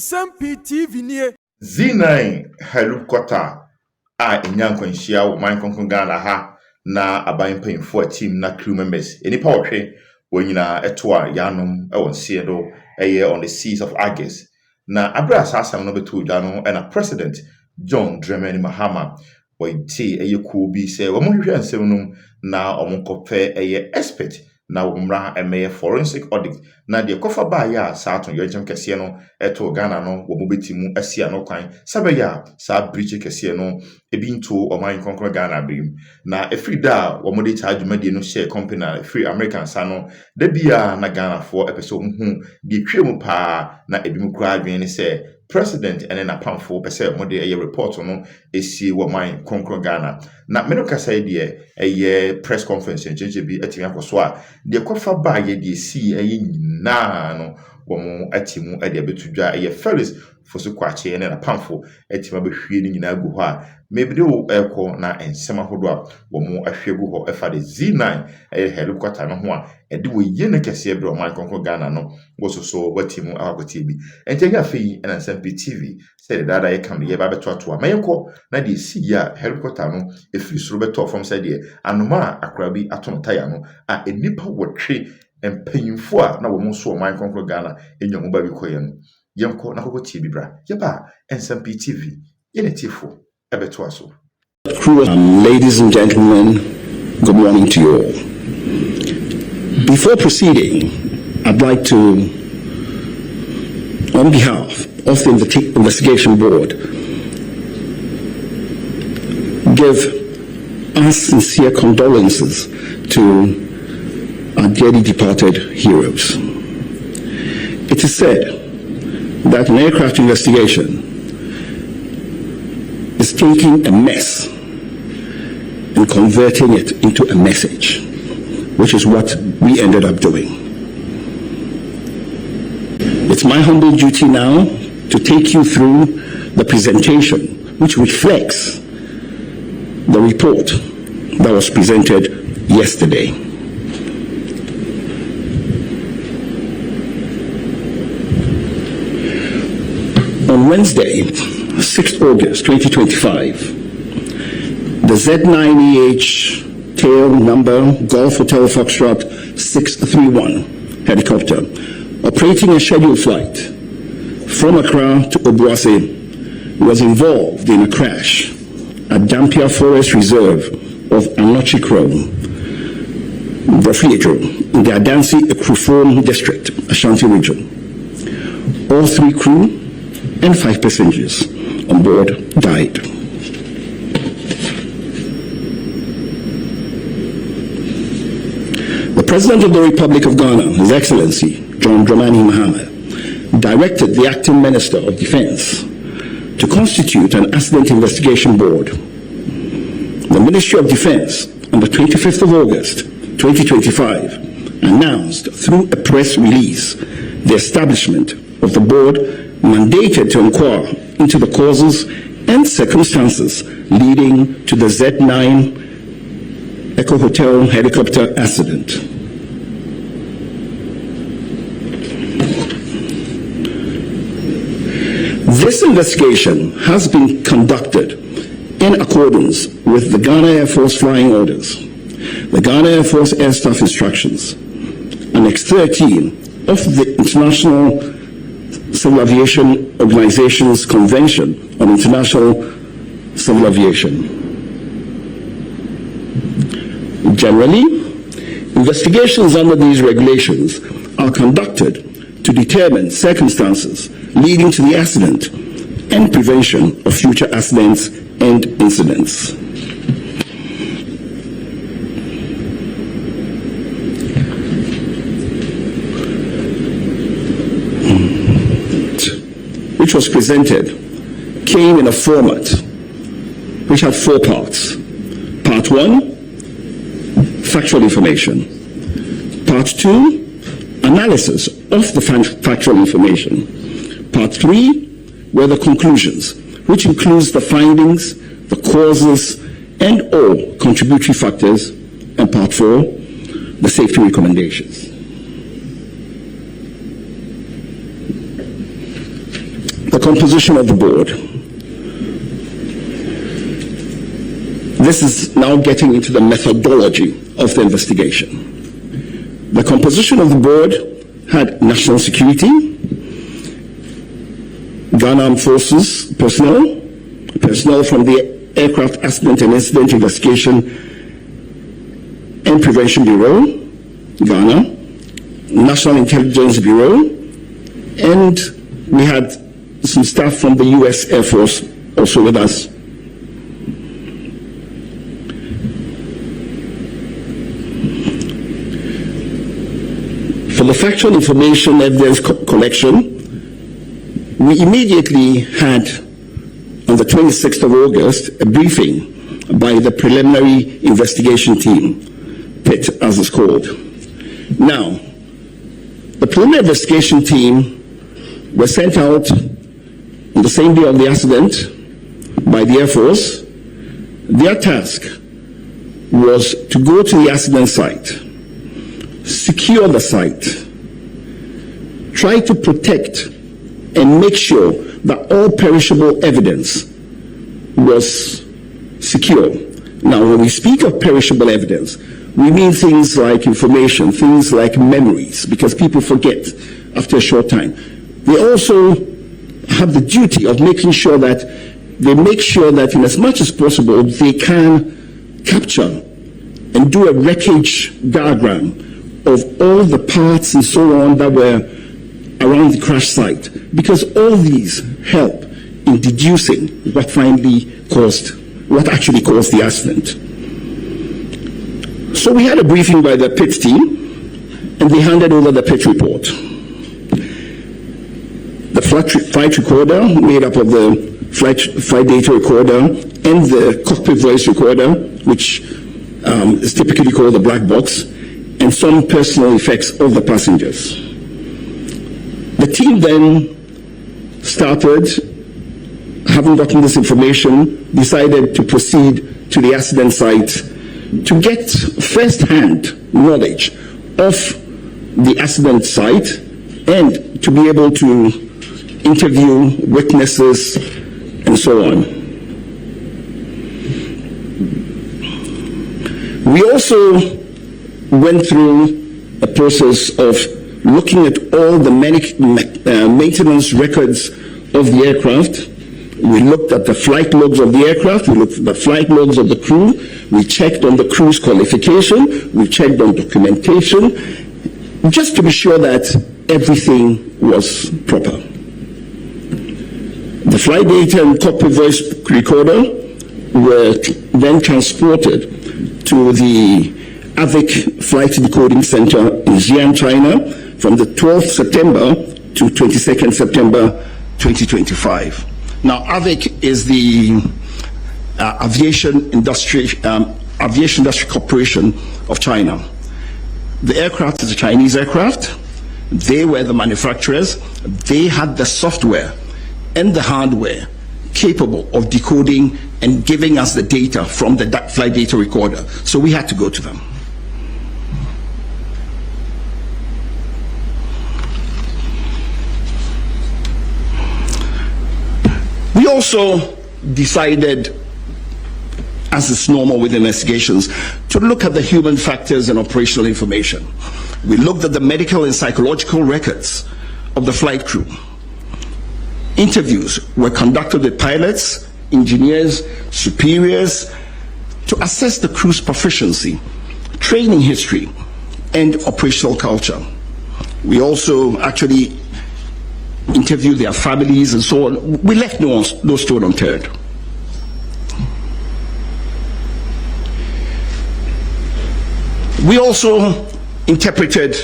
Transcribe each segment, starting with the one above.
Nsem-Pii TV nie. Z9 helicopter a enyankwanhia wo man konkon Ghana ha na aban mpanyimfo team na crew members enipa ohwe wonyina eto a yanom e wonse do eye on the 6th of August na abra asasam no beto dwa no na President John Dramani Mahama wonti eye ku bi se wo mo hwehwe ansem no na omonkopɛ eye expert na wumra emeye forensic audit na de kofa ba ya sa aton yegem kese no eto Ghana no wo mobetimu asia no kwan sabeya sa bridge kese no ebinto oman konkro Ghana brim na efrida wo mode charge made no share company free American sa no da bia na Ghana for epeso hu de twemu pa na ebimu kura adwen ne se President and na pamfo pese mode eye report no esi wo man konkro Ghana na me no kasa de eye press conference ncheche bi atimi akoso a de kofa ba ye de si eye nyina no wo mo atimu e de betudwa eye Felix foso kwache na pamfo atima behwie ni nyina gu ho a mebide wo eko na ensem ahodo a wo mo ahwe gu ho efa de Z9 eye helicopter no ho a ede wo ye ne kese bre o man konkro Ghana no wo so watimu akotie bi entenga afei na Nsem-Pii TV said dada ye kam ye ba beto ato a mayeko na de si ya helicopter no efiri soro beto from said ye anoma akra bi aton taya no a enipa wotwe empanyimfo a na wo mo so o man konkro Ghana enyamu ba bi koye no yemko na kokotie bi bra ye ba Nsem-Pii TV ye ne tifo ebeto aso. Ladies and gentlemen, good morning to you all. Before proceeding, I'd like to, on behalf of the Investigation Board, give our sincere condolences to our dearly departed heroes. It is said that an aircraft investigation is taking a mess and converting it into a message, which is what we ended up doing. It's my humble duty now to take you through the presentation which reflects the report that was presented yesterday. On Wednesday, 6th August 2025, the Z9EH tail number Golf Hotel Foxtrot 631 helicopter operating a scheduled flight from Accra to Obuasi was involved in a crash at Dampier Forest Reserve of Anochikro, Brofiejo, in the Adansi Ekrufom district, Ashanti region. All 3 crew and 5 passengers on board died. The President of the Republic of Ghana, His Excellency John Dramani Mahama, directed the Acting Minister of Defense to constitute an accident investigation board. The Ministry of Defense, on the 25th of August 2025, announced through a press release the establishment of the board mandated to inquire into the causes and circumstances leading to the Z9 Echo Hotel helicopter accident. This investigation has been conducted in accordance with the Ghana Air Force flying orders, the Ghana Air Force Air Staff instructions, Annex 13 of the International Civil Aviation Organization's Convention on International Civil Aviation. Generally, investigations under these regulations are conducted to determine circumstances leading to the accident and prevention of future accidents and incidents. Which was presented came in a format which had 4 parts. Part 1, factual information. Part 2, analysis of the factual information. Part 3 were the conclusions, which includes the findings, the causes, and all contributory factors. And Part 4, the safety recommendations. the composition of the board. This is now getting into the methodology of the investigation. The composition of the board had national security, Ghana Armed Forces personnel from the Aircraft Accident and Incident Investigation and Prevention Bureau, Ghana, National Intelligence Bureau, and we had some staff from the US Air Force also with us. For the factual information evidence collection, we immediately had, on the 26th of August, a briefing by the preliminary investigation team, PIT as it's called. Now, the preliminary investigation team was sent out on the same day of the accident by the Air Force. Their task was to go to the accident site, secure the site, try to protect and make sure that all perishable evidence was secure. Now, when we speak of perishable evidence, we mean things like information, things like memories, because people forget after a short time. They also have the duty of making sure that in as much as possible, they can capture and do a wreckage diagram of all the parts and so on that were around the crash site, because all these help in deducing what actually caused the accident. So we had a briefing by the PIT team, and they handed over the PIT report. The flight recorder, made up of the flight data recorder and the cockpit voice recorder, which is typically called the black box, and some personal effects of the passengers. The team then started, having gotten this information, decided to proceed to the accident site to get first-hand knowledge of the accident site and to be able to interview witnesses and so on. We also went through a process of looking at all the maintenance records of the aircraft. We looked at the flight logs of the aircraft, we looked at the flight logs of the crew, we checked on the crew's qualification, we checked on documentation, just to be sure that everything was proper. The flight data and cockpit voice recorder were then transported to the AVIC Flight Decoding Center in Xi'an, China, from the 12th September to 22nd September 2025. Now, AVIC is the Aviation Industry Corporation of China. The aircraft is a Chinese aircraft. They were the manufacturers. They had the software and the hardware capable of decoding and giving us the data from the flight data recorder. So we had to go to them. We also decided, as is normal with investigations, to look at the human factors and operational information. We looked at the medical and psychological records of the flight crew. Interviews were conducted with pilots, engineers, superiors, to assess the crew's proficiency, training history, and operational culture. We also actually interviewed their families and so on. We left no stone unturned. We also interpreted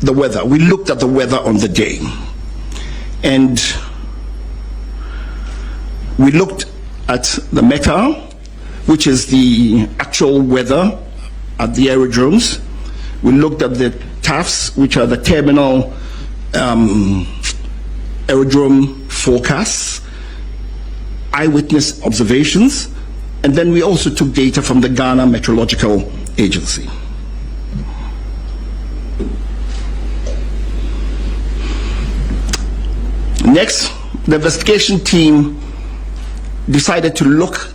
the weather. We looked at the weather on the day. And we looked at the META, which is the actual weather at the aerodromes. We looked at the TAFs, which are the terminal aerodrome forecasts, eyewitness observations, and then we also took data from the Ghana Meteorological Agency. Next, the investigation team decided to look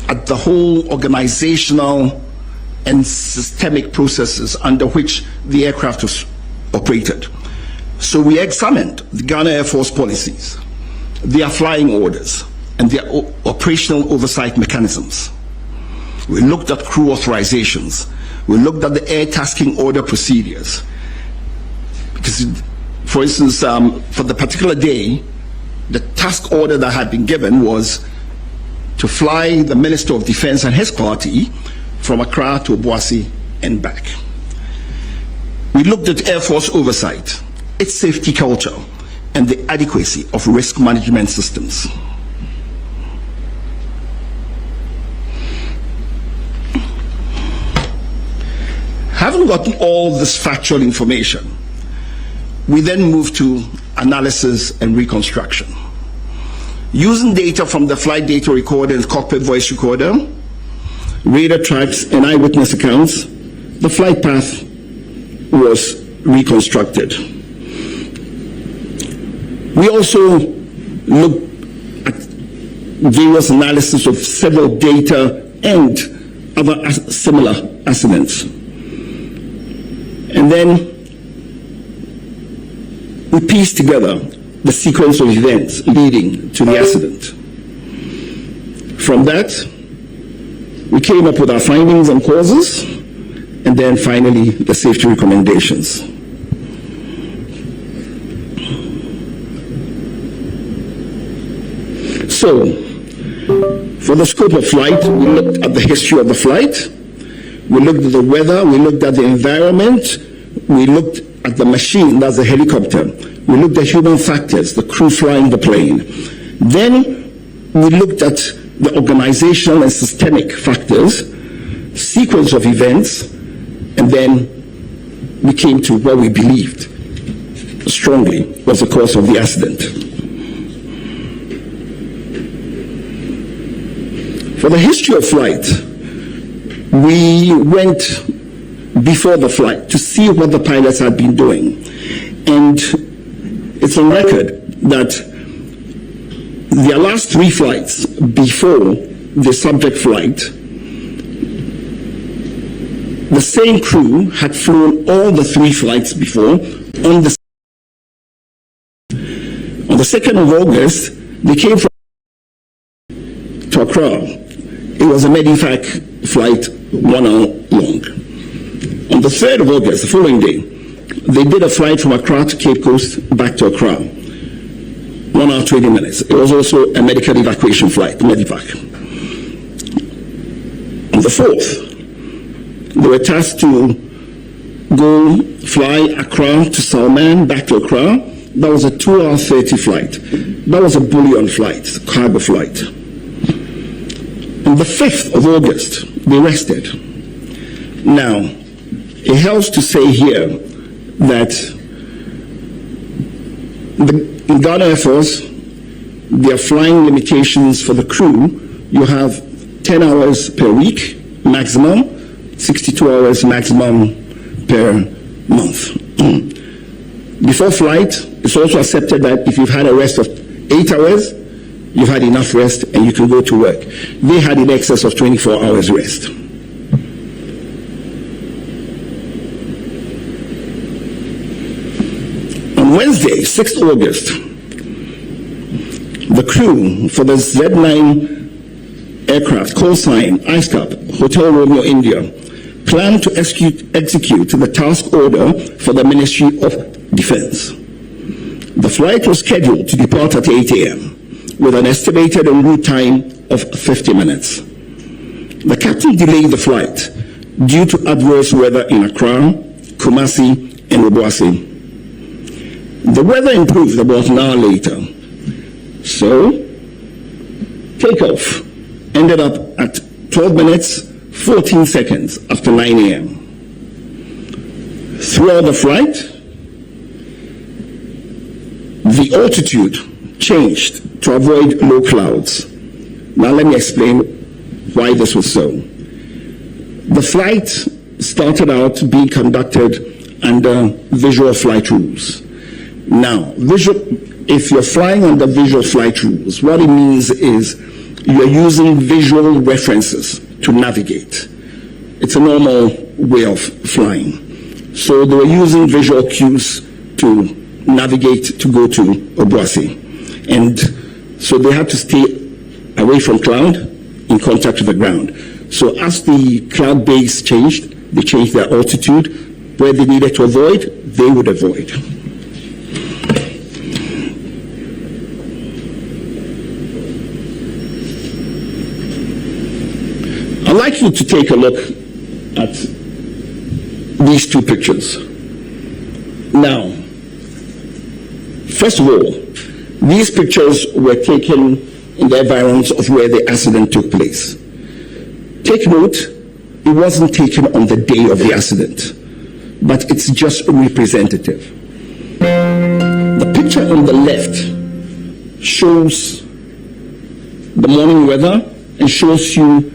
at the whole organizational and systemic processes under which the aircraft was operated. So we examined the Ghana Air Force policies, their flying orders, and their operational oversight mechanisms. We looked at crew authorizations. We looked at the air tasking order procedures. Because, for instance, for the particular day, the task order that had been given was to fly the Minister of Defense and his party from Accra to Obuasi and back. We looked at Air Force oversight, its safety culture, and the adequacy of risk management systems. Having gotten all this factual information, we then moved to analysis and reconstruction. Using data from the flight data recorder and cockpit voice recorder, radar tracks and eyewitness accounts, the flight path was reconstructed. We also looked at various analysis of several data and other similar accidents. And then we pieced together the sequence of events leading to the accident. From that, we came up with our findings and causes, and then finally the safety recommendations. So, for the scope of flight, we looked at the history of the flight, we looked at the weather, we looked at the environment, we looked at the machine, that's the helicopter, we looked at human factors, the crew flying the plane. Then we looked at the organizational and systemic factors, sequence of events, and then we came to what we believed strongly was the cause of the accident. For the history of flight, we went before the flight to see what the pilots had been doing. And it's on record that their last 3 flights before the subject flight, the same crew had flown all the 3 flights before on the 2nd of August, they came from to Accra. It was a Medivac flight, 1 hour long. On the 3rd of August, the following day, they did a flight from Accra to Cape Coast, back to Accra. 1 hour, 20 minutes. It was also a medical evacuation flight, Medivac. On the 4th, they were tasked to go fly Accra to Salman, back to Accra. That was a 2 hour 30 flight. That was a bullion flight, cargo flight. On the 5th of August, they rested. Now, it helps to say here that in Ghana Air Force, their flying limitations for the crew, you have 10 hours per week maximum, 62 hours maximum per month. Before flight, it's also accepted that if you've had a rest of 8 hours, you've had enough rest and you can go to work. They had in excess of 24 hours rest. On Wednesday, 6th August, the crew for the Z9 aircraft, call sign ISCAP, Hotel Romeo, India, planned to execute the task order for the Ministry of Defense. The flight was scheduled to depart at 8 a.m. with an estimated en route time of 50 minutes. The captain delayed the flight due to adverse weather in Accra, Kumasi, and Obuasi. The weather improved about an hour later, so takeoff ended up at 12 minutes, 14 seconds after 9 a.m. Throughout the flight, the altitude changed to avoid low clouds. Now let me explain why this was so. The flight started out being conducted under visual flight rules. Now, if you're flying under visual flight rules, what it means is you're using visual references to navigate. It's a normal way of flying. So they were using visual cues to navigate to go to Obuasi. And so they had to stay away from cloud in contact with the ground. So as the cloud base changed, they changed their altitude. Where they needed to avoid, they would avoid. I'd like you to take a look at these two pictures. Now, first of all, these pictures were taken in the environs of where the accident took place. Take note, it wasn't taken on the day of the accident, but it's just representative. The picture on the left shows the morning weather and shows you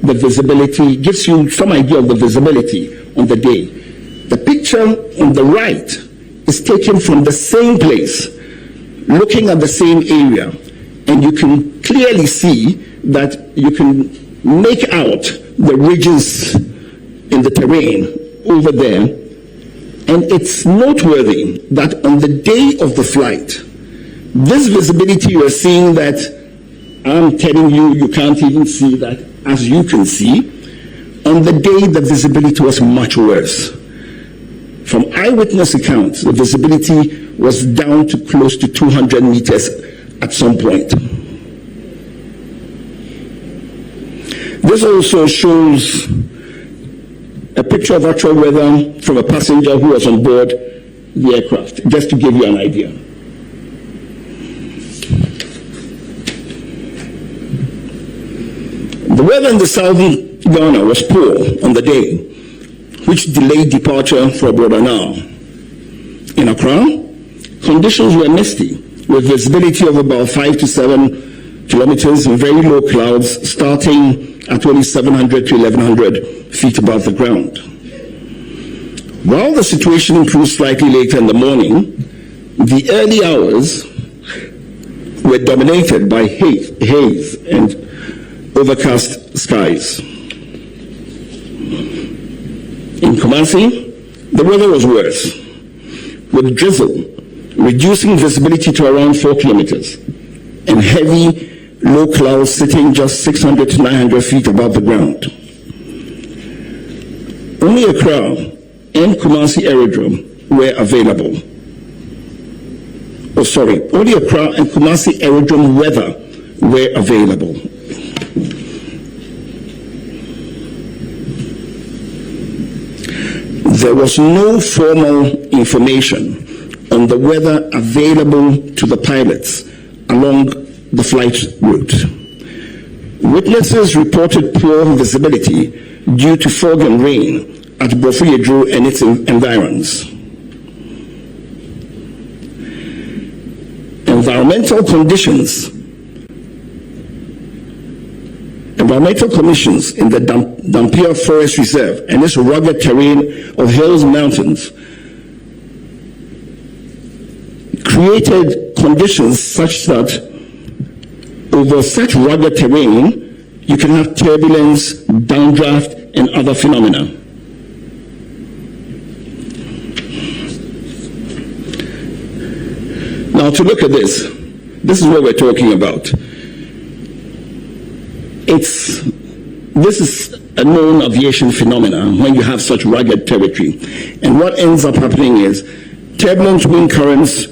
the visibility, gives you some idea of the visibility on the day. The picture on the right is taken from the same place, looking at the same area, and you can clearly see that you can make out the ridges in the terrain over there. And it's noteworthy that on the day of the flight, this visibility you're seeing that I'm telling you, you can't even see that. As you can see, on the day the visibility was much worse. From eyewitness accounts, the visibility was down to close to 200 meters at some point. This also shows a picture of actual weather from a passenger who was on board the aircraft, just to give you an idea. The weather in the southern Ghana was poor on the day, which delayed departure for about an hour. In Accra, conditions were misty, with visibility of about 5 to 7 kilometers and very low clouds starting at only 700 to 1,100 feet above the ground. While the situation improved slightly later in the morning, the early hours were dominated by haze and overcast skies. In Kumasi, the weather was worse, with drizzle reducing visibility to around 4 kilometers and heavy low clouds sitting just 600 to 900 feet above the ground. Only Accra and Kumasi aerodrome were available. Only Accra and Kumasi aerodrome weather were available. There was no formal information on the weather available to the pilots along the flight route. Witnesses reported poor visibility due to fog and rain at Bofu-Yedru and its environs. Environmental conditions in the Nsem-Pii Forest Reserve and its rugged terrain of hills and mountains created conditions such that over such rugged terrain you can have turbulence, downdraft, and other phenomena. Now to look at this is what we're talking about. This is a known aviation phenomenon when you have such rugged territory. And what ends up happening is turbulent wind currents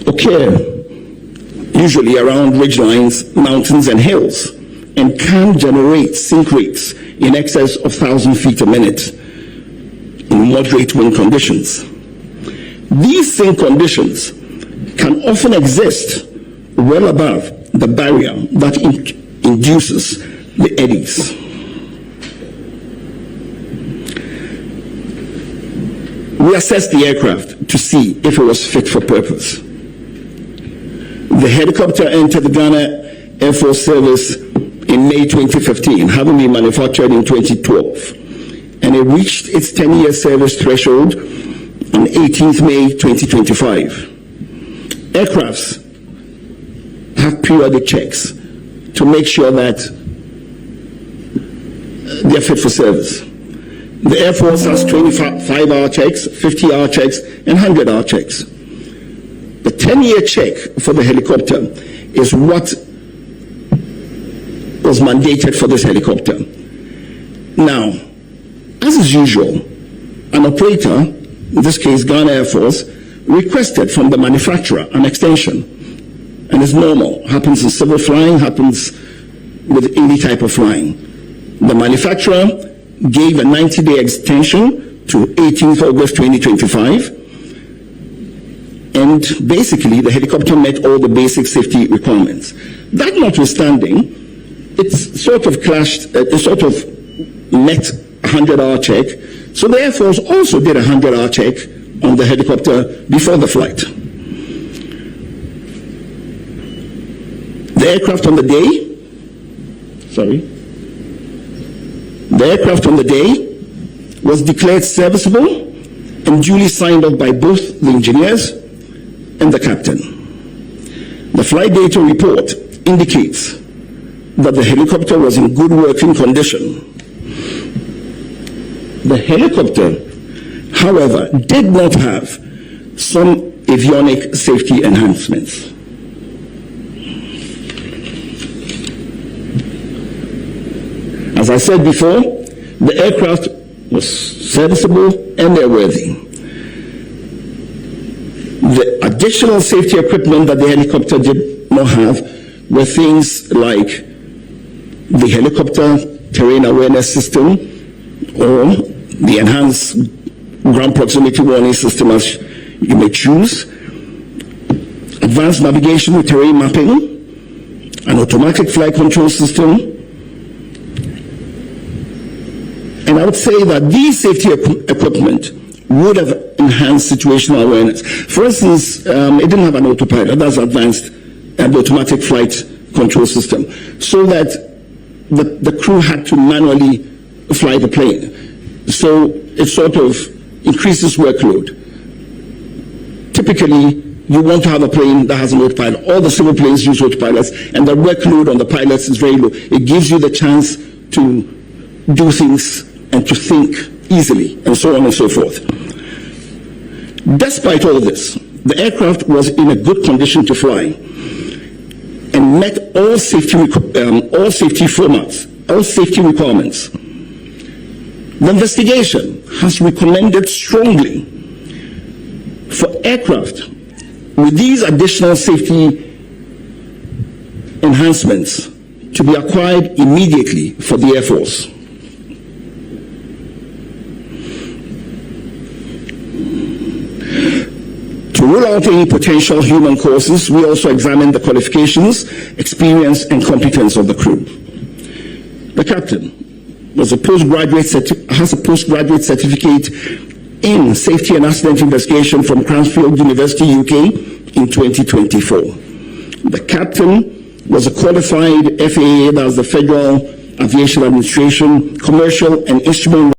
occur usually around ridgelines, mountains, and hills, and can generate sink rates in excess of 1,000 feet a minute in moderate wind conditions. These sink conditions can often exist well above the barrier that induces the eddies. We assessed the aircraft to see if it was fit for purpose. The helicopter entered the Ghana Air Force Service in May 2015, having been manufactured in 2012, and it reached its 10-year service threshold on 18th May 2025. aircrafts have periodic checks to make sure that they're fit for service. The Air Force has 25-hour checks, 50-hour checks, and 100-hour checks. The 10-year check for the helicopter is what was mandated for this helicopter. Now, as is usual, an operator, in this case Ghana Air Force, requested from the manufacturer an extension. And it's normal, happens in civil flying, happens with any type of flying. The manufacturer gave a 90-day extension to 18th August 2025. And basically, the helicopter met all the basic safety requirements. That notwithstanding, it's sort of clashed, it sort of met a 100-hour check. So the Air Force also did a 100-hour check on the helicopter before the flight. The aircraft on the day was declared serviceable and duly signed off by both the engineers and the captain. The flight data report indicates that the helicopter was in good working condition. The helicopter, however, did not have some avionic safety enhancements. As I said before, the aircraft was serviceable and airworthy. The additional safety equipment that the helicopter did not have were things like the helicopter terrain awareness system or the enhanced ground proximity warning system, as you may choose, advanced navigation with terrain mapping, an automatic flight control system. And I would say that these safety equipment would have enhanced situational awareness. For instance, it didn't have an autopilot, that's advanced and automatic flight control system, so that the crew had to manually fly the plane. So it sort of increases workload. Typically, you want to have a plane that has an autopilot. All the civil planes use autopilots, and the workload on the pilots is very low. It gives you the chance to do things and to think easily, and so on and so forth. Despite all this, the aircraft was in a good condition to fly and met all safety requirements. The investigation has recommended strongly for aircraft with these additional safety enhancements to be acquired immediately for the Air Force. To rule out any potential human causes, we also examined the qualifications, experience, and competence of the crew. The captain has a postgraduate certificate in safety and accident investigation from Cranfield University, UK, in 2024. The captain was a qualified FAA, that's the Federal Aviation Administration, commercial and instrument